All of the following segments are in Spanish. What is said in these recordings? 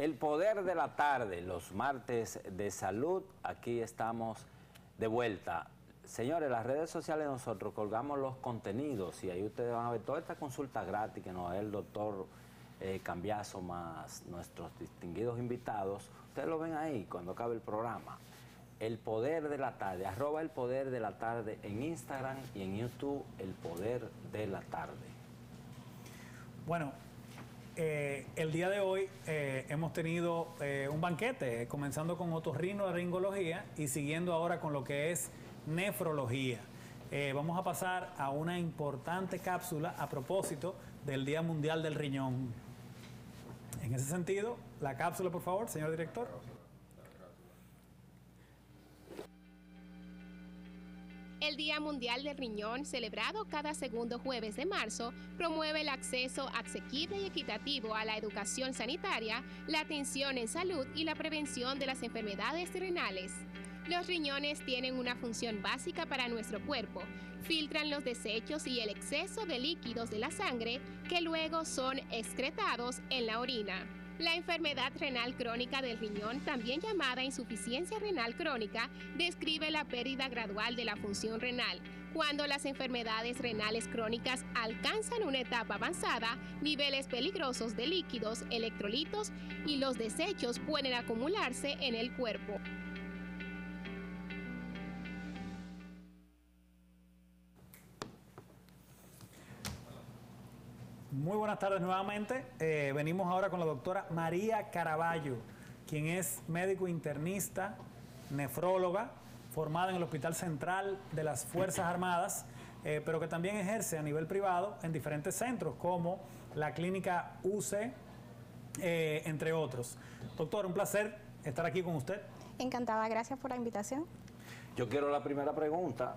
El poder de la tarde, los martes de salud, aquí estamos de vuelta. Señores, las redes sociales nosotros colgamos los contenidos y ahí ustedes van a ver toda esta consulta gratis que nos da el doctor Cambiaso más nuestros distinguidos invitados. Ustedes lo ven ahí cuando acabe el programa. El poder de la tarde, @ el poder de la tarde en Instagram y en YouTube, el poder de la tarde. Bueno, el día de hoy hemos tenido un banquete, comenzando con otorrinolaringología y siguiendo ahora con lo que es nefrología. Vamos a pasar a una importante cápsula a propósito del Día Mundial del Riñón. En ese sentido, la cápsula, por favor, señor director. El Día Mundial del Riñón, celebrado cada segundo jueves de marzo, promueve el acceso asequible y equitativo a la educación sanitaria, la atención en salud y la prevención de las enfermedades renales. Los riñones tienen una función básica para nuestro cuerpo. Filtran los desechos y el exceso de líquidos de la sangre que luego son excretados en la orina. La enfermedad renal crónica del riñón, también llamada insuficiencia renal crónica, describe la pérdida gradual de la función renal. Cuando las enfermedades renales crónicas alcanzan una etapa avanzada, niveles peligrosos de líquidos, electrolitos y los desechos pueden acumularse en el cuerpo. Muy buenas tardes nuevamente. Venimos ahora con la doctora María Caraballo, quien es médico internista, nefróloga, formada en el Hospital Central de las Fuerzas Armadas, pero que también ejerce a nivel privado en diferentes centros, como la clínica UCE, entre otros. Doctor, un placer estar aquí con usted. Encantada, gracias por la invitación. Yo quiero la primera pregunta.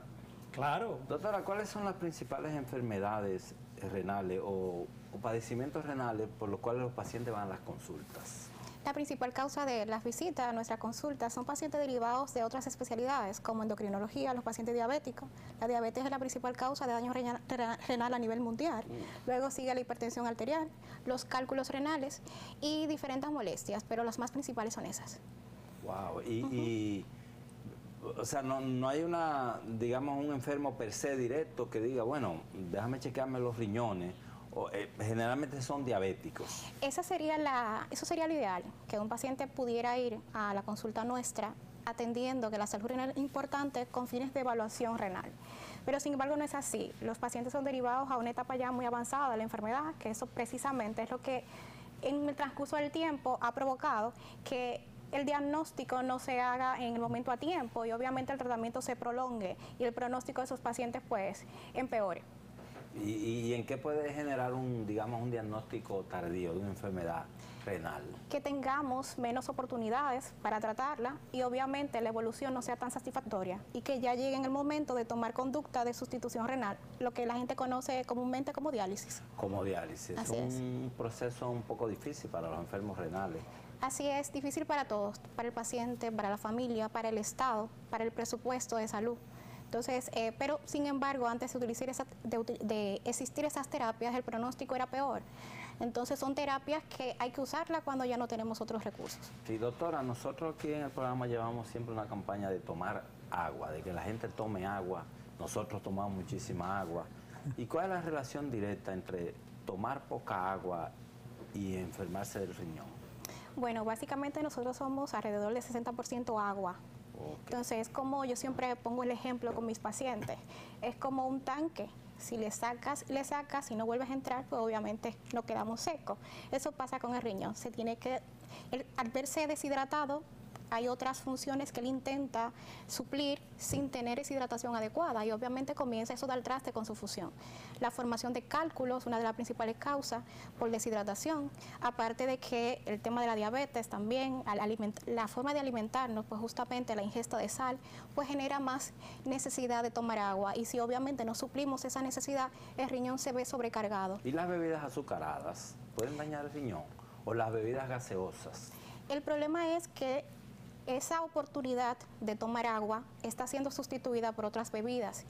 Claro. Doctora, ¿cuáles son las principales enfermedades renales o padecimientos renales por los cuales los pacientes van a las consultas? La principal causa de las visitas a nuestra consulta son pacientes derivados de otras especialidades, como endocrinología, los pacientes diabéticos. La diabetes es la principal causa de daño renal a nivel mundial. Luego sigue la hipertensión arterial, los cálculos renales y diferentes molestias, pero las más principales son esas. Wow. O sea, no hay digamos, un enfermo per se directo que diga, bueno, déjame chequearme los riñones. Generalmente son diabéticos. Eso sería lo ideal, que un paciente pudiera ir a la consulta nuestra atendiendo que la salud renal es importante con fines de evaluación renal. Pero sin embargo no es así. Los pacientes son derivados a una etapa ya muy avanzada de la enfermedad, que eso precisamente es lo que en el transcurso del tiempo ha provocado que el diagnóstico no se haga en el momento a tiempo y obviamente el tratamiento se prolongue y el pronóstico de esos pacientes pues empeore. ¿Y en qué puede generar un diagnóstico tardío de una enfermedad renal? Que tengamos menos oportunidades para tratarla y obviamente la evolución no sea tan satisfactoria y que ya llegue en el momento de tomar conducta de sustitución renal, lo que la gente conoce comúnmente como diálisis. Como diálisis. Así es un proceso un poco difícil para los enfermos renales. Así es, difícil para todos, para el paciente, para la familia, para el Estado, para el presupuesto de salud. Entonces, pero sin embargo, antes de existir esas terapias, el pronóstico era peor. Entonces son terapias que hay que usarlas cuando ya no tenemos otros recursos. Sí, doctora, nosotros aquí en el programa llevamos siempre una campaña de tomar agua, de que la gente tome agua. Nosotros tomamos muchísima agua. ¿Y cuál es la relación directa entre tomar poca agua y enfermarse del riñón? Bueno, básicamente nosotros somos alrededor del 60% agua. Okay. Entonces, es como yo siempre pongo el ejemplo con mis pacientes, es como un tanque. Si le sacas, si no vuelves a entrar, pues obviamente no quedamos secos. Eso pasa con el riñón. Al verse deshidratado, hay otras funciones que él intenta suplir sin tener esa hidratación adecuada y obviamente comienza eso de al traste con su función. La formación de cálculos, una de las principales causas por deshidratación, aparte de que el tema de la diabetes también, la forma de alimentarnos, pues justamente la ingesta de sal, pues genera más necesidad de tomar agua y si obviamente no suplimos esa necesidad, el riñón se ve sobrecargado. ¿Y las bebidas azucaradas pueden dañar el riñón o las bebidas gaseosas? El problema es que esa oportunidad de tomar agua está siendo sustituida por otras bebidas.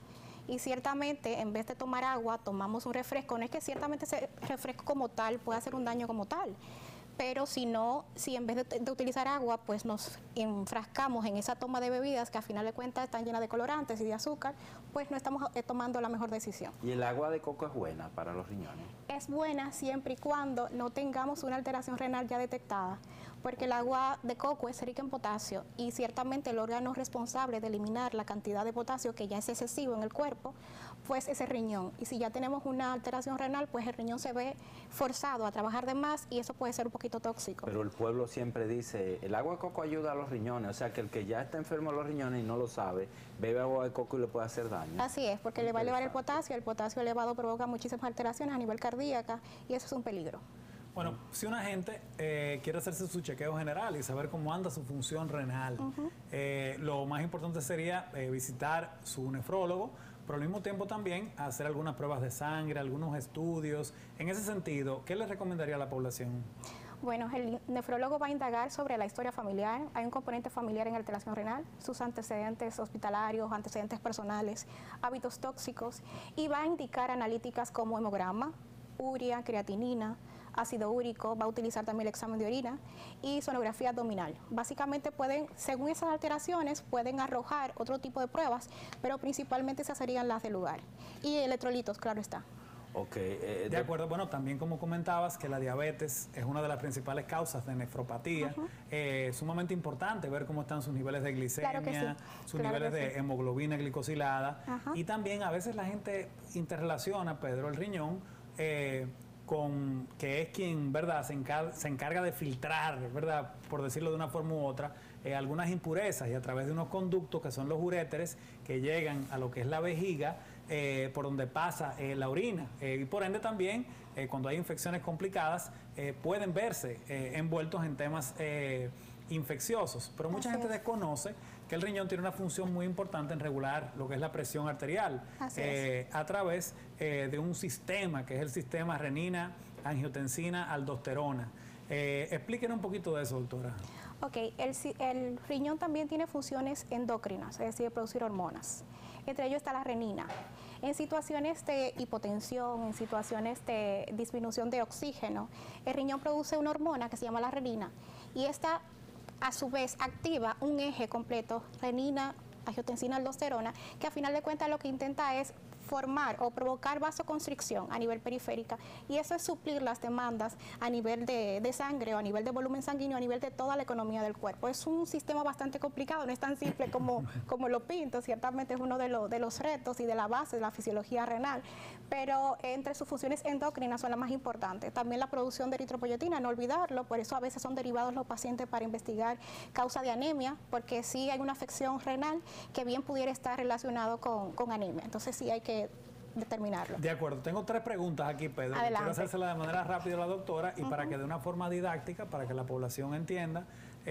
Y ciertamente, en vez de tomar agua, tomamos un refresco. No es que ciertamente ese refresco como tal pueda hacer un daño como tal, pero si en vez de utilizar agua, pues nos enfrascamos en esa toma de bebidas que a final de cuentas están llenas de colorantes y de azúcar, pues no estamos tomando la mejor decisión. ¿Y el agua de coco es buena para los riñones? Es buena siempre y cuando no tengamos una alteración renal ya detectada, porque el agua de coco es rica en potasio y ciertamente el órgano responsable de eliminar la cantidad de potasio que ya es excesivo en el cuerpo, pues es el riñón. Y si ya tenemos una alteración renal, pues el riñón se ve forzado a trabajar de más y eso puede ser un poquito tóxico. Pero el pueblo siempre dice, el agua de coco ayuda a los riñones, o sea que el que ya está enfermo de los riñones y no lo sabe, bebe agua de coco y le puede hacer daño. Así es, porque le va a elevar el potasio elevado provoca muchísimas alteraciones a nivel cardíaca y eso es un peligro. Bueno, si una gente quiere hacerse su chequeo general y saber cómo anda su función renal, lo más importante sería visitar su nefrólogo, pero al mismo tiempo también hacer algunas pruebas de sangre, algunos estudios. En ese sentido, ¿qué le recomendaría a la población? Bueno, el nefrólogo va a indagar sobre la historia familiar. Hay un componente familiar en alteración renal, sus antecedentes hospitalarios, antecedentes personales, hábitos tóxicos, y va a indicar analíticas como hemograma, urea, creatinina, ácido úrico, va a utilizar también el examen de orina y sonografía abdominal. Básicamente pueden, según esas alteraciones, pueden arrojar otro tipo de pruebas, pero principalmente esas serían las del lugar. Y electrolitos, claro está. Okay, de acuerdo, bueno, también como comentabas que la diabetes es una de las principales causas de nefropatía, sumamente importante ver cómo están sus niveles de glicemia, claro que sí. sus niveles de hemoglobina glicosilada, y también a veces la gente interrelaciona, Pedro, el riñón con que es quien, ¿verdad?, se encarga de filtrar, ¿verdad?, por decirlo de una forma u otra, algunas impurezas, y a través de unos conductos que son los uréteres que llegan a lo que es la vejiga, por donde pasa la orina, y por ende también cuando hay infecciones complicadas pueden verse envueltos en temas infecciosos, pero mucha gente desconoce que el riñón tiene una función muy importante en regular lo que es la presión arterial a través de un sistema que es el sistema renina, angiotensina, aldosterona. Explíquenos un poquito de eso, doctora. Ok, el riñón también tiene funciones endócrinas, es decir, producir hormonas. Entre ellos está la renina. En situaciones de hipotensión, en situaciones de disminución de oxígeno, el riñón produce una hormona que se llama la renina y esta a su vez activa un eje completo, renina, angiotensina, aldosterona, que a final de cuentas lo que intenta es formar o provocar vasoconstricción a nivel periférica y eso es suplir las demandas a nivel de sangre o a nivel de volumen sanguíneo, a nivel de toda la economía del cuerpo. Es un sistema bastante complicado, no es tan simple como lo pinto, ciertamente es uno de los retos y de la base de la fisiología renal, pero entre sus funciones endócrinas son las más importantes. También la producción de eritropoyetina, no olvidarlo, por eso a veces son derivados los pacientes para investigar causa de anemia, porque sí hay una afección renal que bien pudiera estar relacionado con anemia, entonces sí hay que determinarlo. De acuerdo, tengo 3 preguntas aquí, Pedro. Adelante. Quiero hacérselas de manera rápida a la doctora y para que de una forma didáctica, para que la población entienda,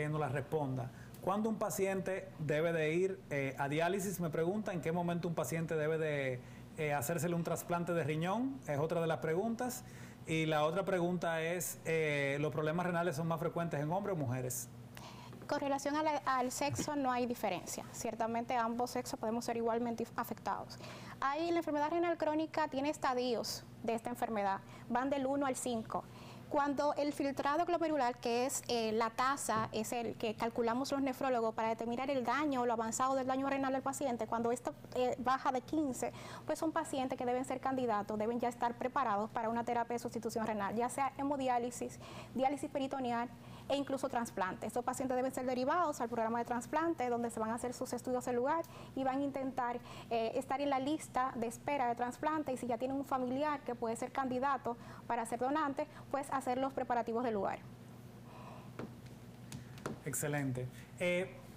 nos las responda. ¿Cuándo un paciente debe de ir a diálisis? Me pregunta, ¿en qué momento un paciente debe de hacérsele un trasplante de riñón? Es otra de las preguntas. Y la otra pregunta es, ¿los problemas renales son más frecuentes en hombres o mujeres? Con relación al sexo no hay diferencia. Ciertamente ambos sexos podemos ser igualmente afectados. La enfermedad renal crónica tiene estadios de esta enfermedad, van del 1 al 5. Cuando el filtrado glomerular, que es la tasa, es el que calculamos los nefrólogos para determinar el daño o lo avanzado del daño renal del paciente, cuando esto baja de 15, pues son pacientes que deben ser candidatos, deben ya estar preparados para una terapia de sustitución renal, ya sea hemodiálisis, diálisis peritoneal e incluso trasplante. Estos pacientes deben ser derivados al programa de trasplante, donde se van a hacer sus estudios del lugar y van a intentar estar en la lista de espera de trasplante, y si ya tienen un familiar que puede ser candidato para ser donante, pues hacer los preparativos del lugar. Excelente.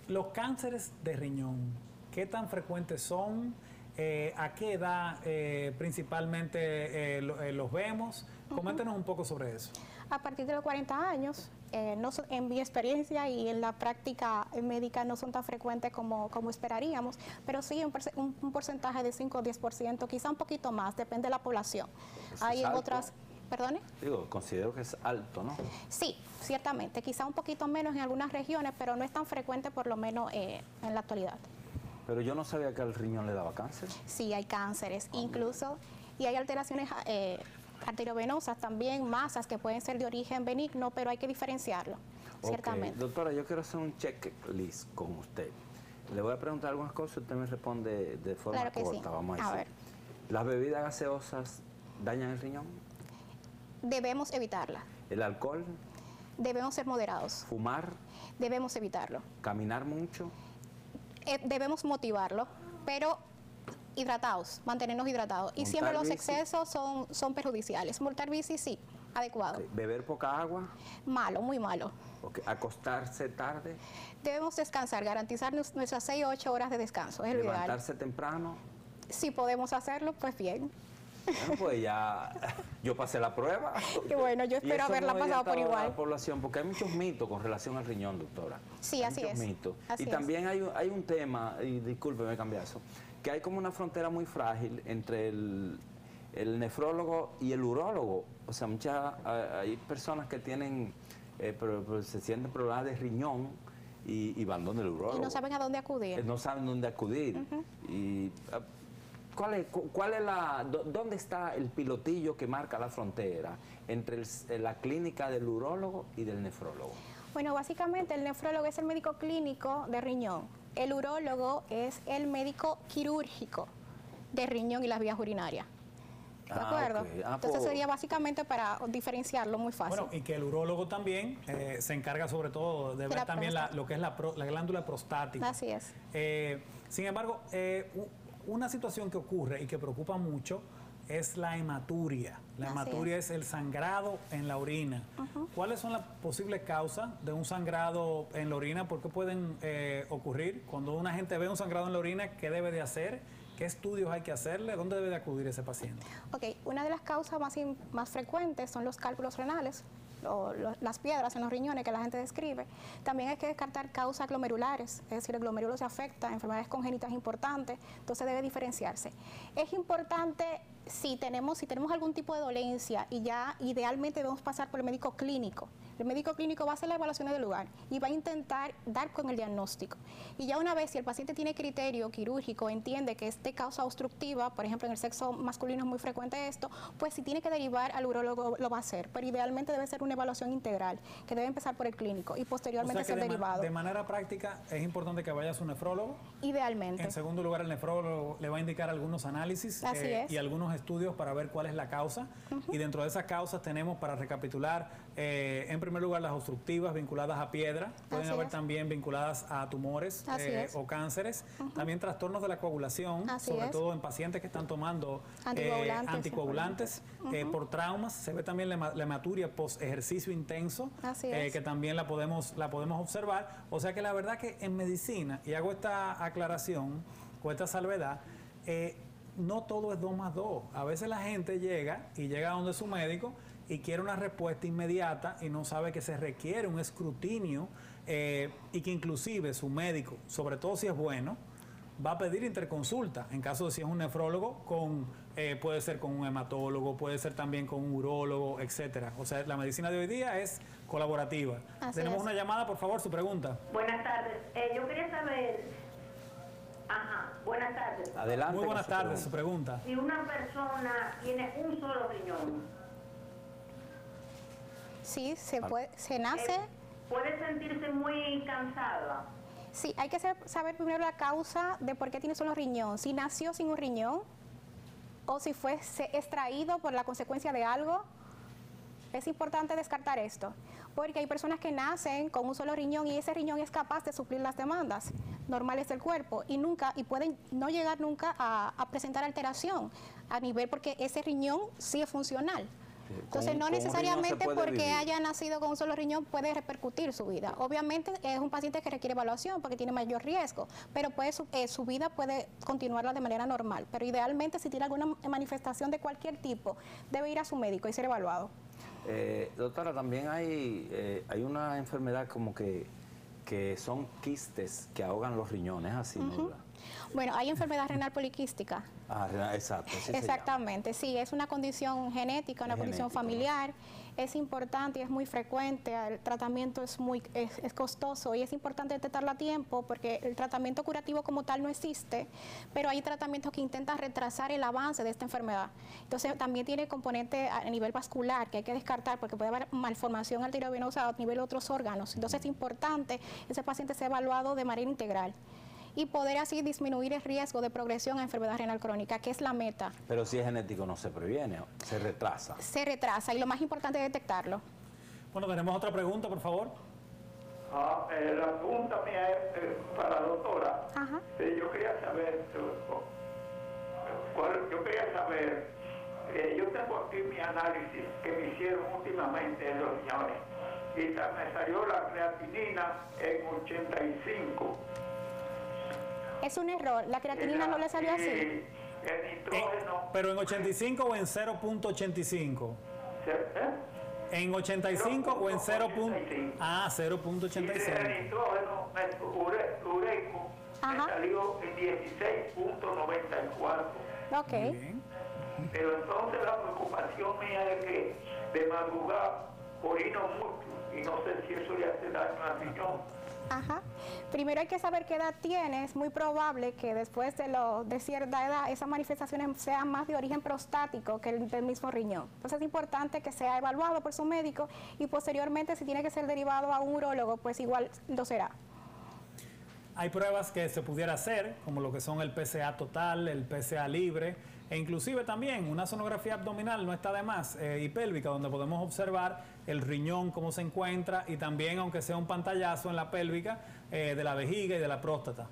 Los cánceres de riñón, ¿qué tan frecuentes son? ¿A qué edad principalmente los vemos? Coméntenos un poco sobre eso. A partir de los 40 años, en mi experiencia y en la práctica médica no son tan frecuentes como esperaríamos, pero sí un porcentaje de 5 o 10%, quizá un poquito más, depende de la población. Hay en otras... ¿Perdone? Digo, considero que es alto, ¿no? Sí, ciertamente, quizá un poquito menos en algunas regiones, pero no es tan frecuente por lo menos en la actualidad. Pero yo no sabía que al riñón le daba cáncer. Sí, hay cánceres, incluso, y hay alteraciones arteriovenosas también, masas que pueden ser de origen benigno, pero hay que diferenciarlo, ciertamente. Doctora, yo quiero hacer un checklist con usted. Le voy a preguntar algunas cosas y usted me responde de forma corta, vamos a decir. ver. ¿Las bebidas gaseosas dañan el riñón? Debemos evitarlas. ¿El alcohol? Debemos ser moderados. ¿Fumar? Debemos evitarlo. ¿Caminar mucho? Debemos motivarlo, pero hidratados, mantenernos hidratados. Y siempre los excesos son perjudiciales. Montar bici sí, adecuado. ¿Beber poca agua? Malo, muy malo. ¿Acostarse tarde? Debemos descansar, garantizar nuestras 6 o 8 horas de descanso, es lo ideal. ¿Levantarse temprano? Si podemos hacerlo, pues bien. Bueno, pues ya yo pasé la prueba. Y bueno, yo espero haberla pasado por igual. La población, porque hay muchos mitos con relación al riñón, doctora. Sí, así es. Mitos. Así y también hay un tema, y discúlpeme cambiazo, que hay como una frontera muy frágil entre el nefrólogo y el urólogo. O sea, hay personas que tienen, se sienten problemas de riñón y van donde el urólogo. Y no saben a dónde acudir. No saben dónde acudir. Y ¿dónde está el pilotillo que marca la frontera entre la clínica del urólogo y del nefrólogo? Bueno, básicamente el nefrólogo es el médico clínico de riñón. El urólogo es el médico quirúrgico de riñón y las vías urinarias. ¿De acuerdo? Okay. Entonces sería básicamente para diferenciarlo muy fácil. Bueno, y que el urólogo también se encarga sobre todo de ver también lo que es la glándula prostática. Así es. Sin embargo, una situación que ocurre y que preocupa mucho es la hematuria. La hematuria es el sangrado en la orina. ¿Cuáles son las posibles causas de un sangrado en la orina? ¿Por qué pueden ocurrir? Cuando una gente ve un sangrado en la orina, ¿qué debe de hacer? ¿Qué estudios hay que hacerle? ¿Dónde debe de acudir ese paciente? Ok, una de las causas más frecuentes son los cálculos renales, las piedras en los riñones que la gente describe. También hay que descartar causas glomerulares, es decir, el glomérulo se afecta, enfermedades congénitas importantes, entonces debe diferenciarse. Es importante si tenemos algún tipo de dolencia y ya idealmente debemos pasar por el médico clínico. El médico clínico va a hacer las evaluaciones del lugar y va a intentar dar con el diagnóstico. Y ya una vez, si el paciente tiene criterio quirúrgico, entiende que es de causa obstructiva, por ejemplo, en el sexo masculino es muy frecuente esto, pues si tiene que derivar al urólogo lo va a hacer. Pero idealmente debe ser una evaluación integral, que debe empezar por el clínico y posteriormente ser derivado. De manera práctica, es importante que vaya a su nefrólogo. Idealmente. En segundo lugar, el nefrólogo le va a indicar algunos análisis y algunos estudios para ver cuál es la causa. Y dentro de esas causas tenemos, para recapitular, en primer lugar, las obstructivas vinculadas a piedra, pueden haber también vinculadas a tumores o cánceres, también trastornos de la coagulación, sobre todo en pacientes que están tomando anticoagulantes por traumas. Se ve también la hematuria post ejercicio intenso, que también la podemos observar. O sea que la verdad que en medicina, y hago esta aclaración o esta salvedad, no todo es 2 más 2. A veces la gente llega a donde su médico y quiere una respuesta inmediata y no sabe que se requiere un escrutinio y que inclusive su médico, sobre todo si es bueno, va a pedir interconsulta en caso de si es un nefrólogo, puede ser con un hematólogo, puede ser también con un urólogo, etcétera. O sea, la medicina de hoy día es colaborativa. Tenemos una llamada, por favor, su pregunta. Buenas tardes. Yo quería saber... buenas tardes. Adelante. Muy buenas tardes, su pregunta. Si una persona tiene un solo riñón, sí, se nace... ¿puede sentirse muy cansada? Sí, hay que saber primero la causa de por qué tiene solo riñón. Si nació sin un riñón o si fue extraído por la consecuencia de algo. Es importante descartar esto, porque hay personas que nacen con un solo riñón y ese riñón es capaz de suplir las demandas normales del cuerpo y pueden no llegar nunca a presentar alteración a nivel porque ese riñón sí es funcional. Entonces no necesariamente porque haya nacido con un solo riñón puede repercutir su vida. Obviamente es un paciente que requiere evaluación porque tiene mayor riesgo, pero su vida puede continuarla de manera normal. Pero idealmente si tiene alguna manifestación de cualquier tipo debe ir a su médico y ser evaluado. Doctora, también hay una enfermedad como que son quistes que ahogan los riñones, así, ¿no? Bueno, hay enfermedad renal poliquística. Exacto. Exactamente, sí, es una condición genética, una condición familiar, es importante y es muy frecuente, el tratamiento es costoso y es importante detectarla a tiempo porque el tratamiento curativo como tal no existe, pero hay tratamientos que intentan retrasar el avance de esta enfermedad. Entonces también tiene componente a nivel vascular que hay que descartar porque puede haber malformación arteriovenosa a nivel de otros órganos. Entonces es importante que ese paciente sea evaluado de manera integral y poder así disminuir el riesgo de progresión a enfermedad renal crónica, que es la meta. Pero si es genético no se previene, se retrasa. Se retrasa y lo más importante es detectarlo. Bueno, tenemos otra pregunta, por favor. La pregunta mía es para la doctora. Ajá. Yo quería saber, yo tengo aquí mi análisis que me hicieron últimamente en los riñones y me salió la creatinina en 85. Es un error, la creatinina no le salió así. El nitrógeno. ¿Pero en 85 o en 0.85? ¿En 85 o en 0. 0.85. El nitrógeno ureico me salió en 16.94. Ok. Pero entonces la preocupación mía es que de madrugada orino mucho y no sé si eso le hace daño al riñón. Ajá. Primero hay que saber qué edad tiene. Es muy probable que después de cierta edad esas manifestaciones sean más de origen prostático que el del mismo riñón. Entonces es importante que sea evaluado por su médico y posteriormente si tiene que ser derivado a un urólogo, pues igual lo será. Hay pruebas que se pudiera hacer, como lo que son el PSA total, el PSA libre, e inclusive también una sonografía abdominal no está de más, y pélvica, donde podemos observar el riñón, cómo se encuentra, y también, aunque sea un pantallazo en la pélvica, de la vejiga y de la próstata.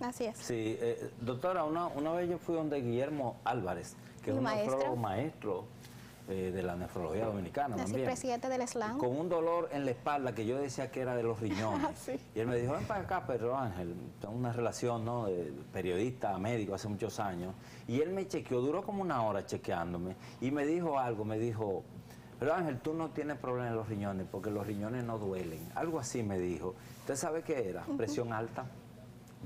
Así es. Sí, doctora, una vez yo fui donde Guillermo Álvarez, que es un nefrólogo maestro de la nefrología dominicana también. Presidente del SLAM. Con un dolor en la espalda que yo decía que era de los riñones. Sí. Y él me dijo, ven para acá, Pedro Ángel. Tengo una relación, ¿no?, de periodista a médico hace muchos años. Y él me chequeó, duró como una hora chequeándome. Y me dijo algo, me dijo, Pedro Ángel, tú no tienes problema en los riñones porque los riñones no duelen. Algo así me dijo. ¿Usted sabe qué era? Presión alta.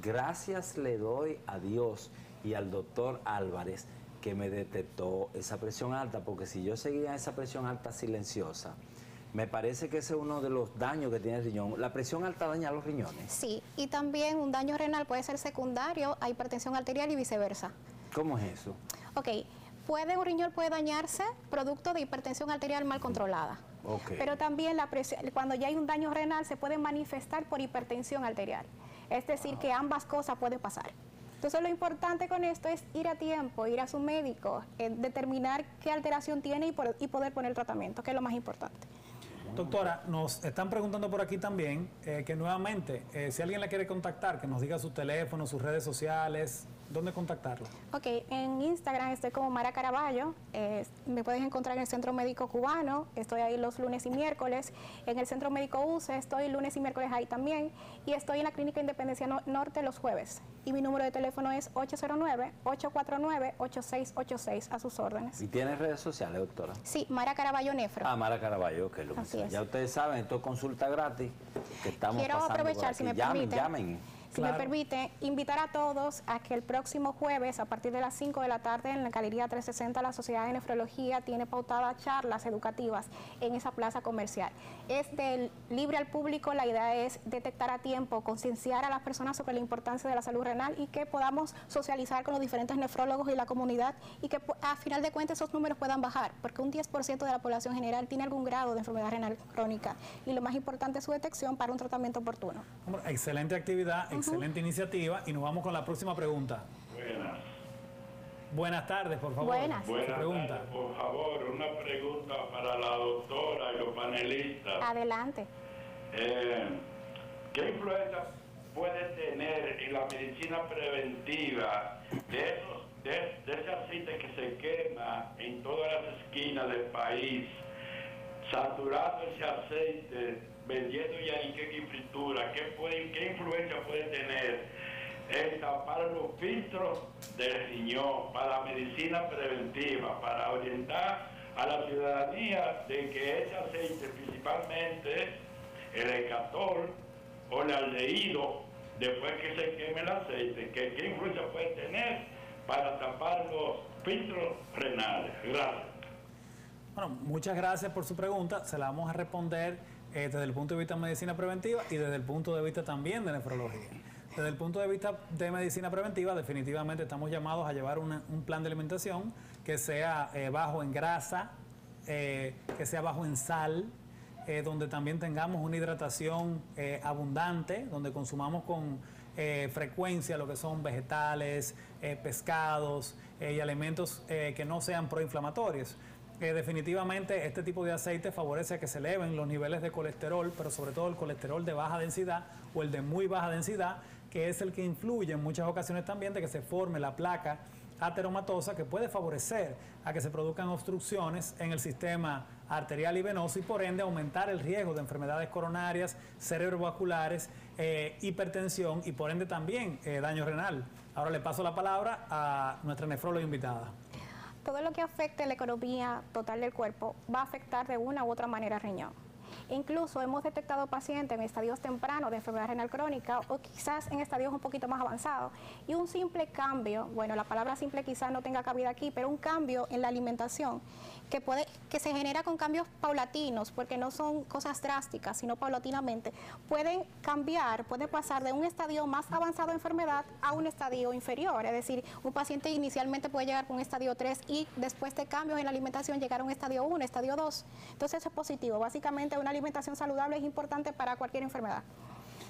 Gracias le doy a Dios y al doctor Álvarez que me detectó esa presión alta, porque si yo seguía esa presión alta silenciosa, me parece que ese es uno de los daños que tiene el riñón. ¿La presión alta daña los riñones? Sí, y también un daño renal puede ser secundario a hipertensión arterial y viceversa. ¿Cómo es eso? Ok, un riñón puede dañarse producto de hipertensión arterial mal controlada. Okay. Pero también cuando ya hay un daño renal se puede manifestar por hipertensión arterial. Es decir, que ambas cosas pueden pasar. Entonces lo importante con esto es ir a tiempo, ir a su médico, determinar qué alteración tiene y poder poner tratamiento, que es lo más importante. Doctora, nos están preguntando por aquí también que nuevamente, si alguien la quiere contactar, que nos diga su teléfono, sus redes sociales, ¿dónde contactarlo? Ok, en Instagram estoy como Mara Caraballo, me puedes encontrar en el Centro Médico Cubano, estoy ahí los lunes y miércoles, en el Centro Médico UCE estoy lunes y miércoles ahí también, y estoy en la Clínica Independencia Norte los jueves, y mi número de teléfono es 809-849-8686, a sus órdenes. ¿Y tienes redes sociales, doctora? Sí, Mara Caraballo Nefro. Mara Caraballo, que lo mismo. Ya ustedes saben, esto es consulta gratis que estamos Quiero aprovechar, si me permite. Llamen. Si me permite, invitar a todos a que el próximo jueves, a partir de las 5 de la tarde, en la Galería 360, la Sociedad de Nefrología tiene pautadas charlas educativas en esa plaza comercial. Es libre al público, la idea es detectar a tiempo, concienciar a las personas sobre la importancia de la salud renal y que podamos socializar con los diferentes nefrólogos y la comunidad y que a final de cuentas esos números puedan bajar, porque un 10% de la población general tiene algún grado de enfermedad renal crónica y lo más importante es su detección para un tratamiento oportuno. Excelente actividad. Excelente iniciativa y nos vamos con la próxima pregunta. Buenas. Buenas tardes, por favor. Buenas. Buenas tardes, por favor, una pregunta para la doctora y los panelistas. Adelante. ¿Qué influencia puede tener en la medicina preventiva de ese aceite que se quema en todas las esquinas del país, saturando ese aceite, vendiendo ya en qué fritura? ¿Qué influencia puede tener esta para los filtros del riñón, para la medicina preventiva, para orientar a la ciudadanía de que ese aceite, principalmente el Ecatol o el aldehído, después que se queme el aceite, ¿qué influencia puede tener para tapar los filtros renales? Gracias. Bueno, muchas gracias por su pregunta. Se la vamos a responder desde el punto de vista de medicina preventiva y desde el punto de vista también de nefrología. Desde el punto de vista de medicina preventiva, definitivamente estamos llamados a llevar un plan de alimentación que sea bajo en grasa, que sea bajo en sal, donde también tengamos una hidratación abundante, donde consumamos con frecuencia lo que son vegetales, pescados y alimentos que no sean proinflamatorios. Definitivamente este tipo de aceite favorece a que se eleven los niveles de colesterol, pero sobre todo el colesterol de baja densidad o el de muy baja densidad, que es el que influye en muchas ocasiones también de que se forme la placa ateromatosa, que puede favorecer a que se produzcan obstrucciones en el sistema arterial y venoso y por ende aumentar el riesgo de enfermedades coronarias, cerebrovasculares, hipertensión y por ende también daño renal. Ahora le paso la palabra a nuestra nefróloga invitada. Todo lo que afecte la economía total del cuerpo va a afectar de una u otra manera al riñón. Incluso hemos detectado pacientes en estadios tempranos de enfermedad renal crónica o quizás en estadios un poquito más avanzados. Y un simple cambio, bueno, la palabra simple quizás no tenga cabida aquí, pero un cambio en la alimentación que se genera con cambios paulatinos, porque no son cosas drásticas, sino paulatinamente, pueden cambiar, puede pasar de un estadio más avanzado de enfermedad a un estadio inferior. Es decir, un paciente inicialmente puede llegar con un estadio 3 y después de cambios en la alimentación llegar a un estadio 1, estadio 2. Entonces eso es positivo. Básicamente una alimentación saludable es importante para cualquier enfermedad.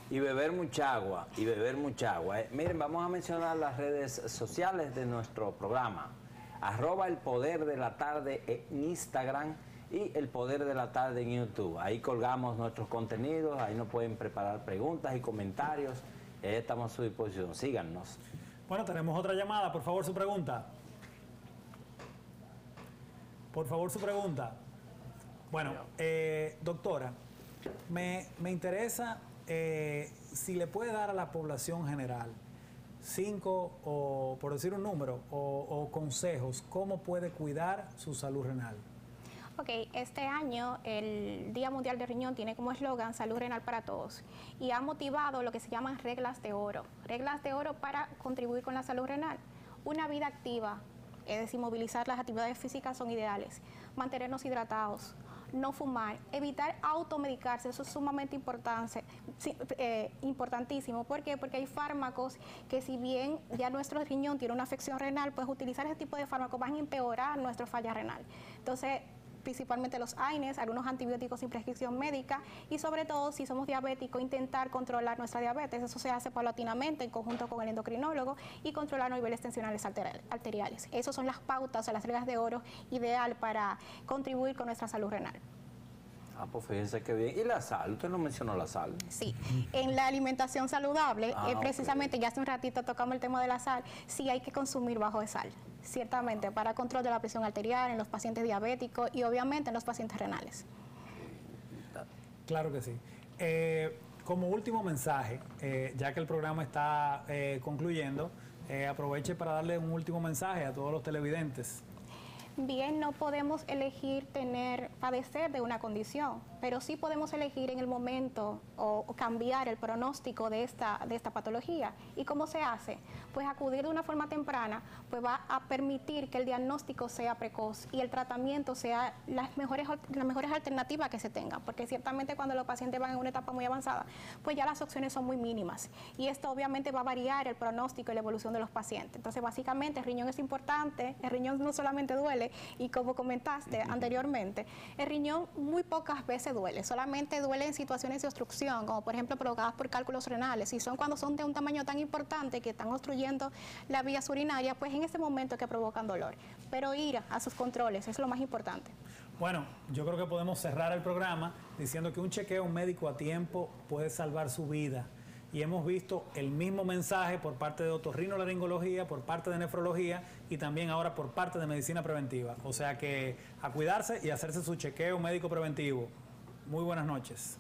Y beber mucha agua, Miren, vamos a mencionar las redes sociales de nuestro programa. @El Poder de la Tarde en Instagram y El Poder de la Tarde en YouTube. Ahí colgamos nuestros contenidos, ahí nos pueden preparar preguntas y comentarios. Estamos a su disposición, síganos. Bueno, tenemos otra llamada, por favor su pregunta. Por favor su pregunta. Bueno, doctora, me interesa si le puede dar a la población general 5 o, por decir un número, o consejos, cómo puede cuidar su salud renal. Ok, este año el Día Mundial del Riñón tiene como eslogan Salud Renal para Todos y ha motivado lo que se llaman reglas de oro para contribuir con la salud renal. Una vida activa, es decir, movilizar las actividades físicas son ideales, mantenernos hidratados, no fumar, evitar automedicarse, eso es sumamente importantísimo. ¿Por qué? Porque hay fármacos que si bien ya nuestro riñón tiene una afección renal, pues utilizar ese tipo de fármacos van a empeorar nuestra falla renal. Entonces, principalmente los AINES, algunos antibióticos sin prescripción médica y sobre todo si somos diabéticos, intentar controlar nuestra diabetes. Eso se hace paulatinamente en conjunto con el endocrinólogo y controlar los niveles tensionales arteriales. Esas son las pautas o las reglas de oro ideal para contribuir con nuestra salud renal. Ah, pues fíjense qué bien. ¿Y la sal? ¿Usted no mencionó la sal? Sí, en la alimentación saludable, precisamente ya hace un ratito tocamos el tema de la sal, sí hay que consumir bajo de sal, ciertamente, para control de la presión arterial en los pacientes diabéticos y obviamente en los pacientes renales. Claro que sí. Como último mensaje, ya que el programa está concluyendo, aproveche para darle un último mensaje a todos los televidentes. Bien, no podemos elegir padecer de una condición, pero sí podemos elegir en el momento o cambiar el pronóstico de esta patología. ¿Y cómo se hace? Pues acudir de una forma temprana pues va a permitir que el diagnóstico sea precoz y el tratamiento sea las mejores alternativas que se tengan, porque ciertamente cuando los pacientes van en una etapa muy avanzada, pues ya las opciones son muy mínimas y esto obviamente va a variar el pronóstico y la evolución de los pacientes. Entonces, básicamente, el riñón es importante, el riñón no solamente duele, y como comentaste anteriormente, el riñón muy pocas veces duele, solamente duele en situaciones de obstrucción, como por ejemplo provocadas por cálculos renales, y son cuando son de un tamaño tan importante que están obstruyendo las vías urinarias, pues en ese momento que provocan dolor. Pero ir a sus controles es lo más importante. Bueno, yo creo que podemos cerrar el programa diciendo que un chequeo médico a tiempo puede salvar su vida. Y hemos visto el mismo mensaje por parte de otorrinolaringología, por parte de nefrología y también ahora por parte de medicina preventiva. O sea que a cuidarse y hacerse su chequeo médico preventivo. Muy buenas noches.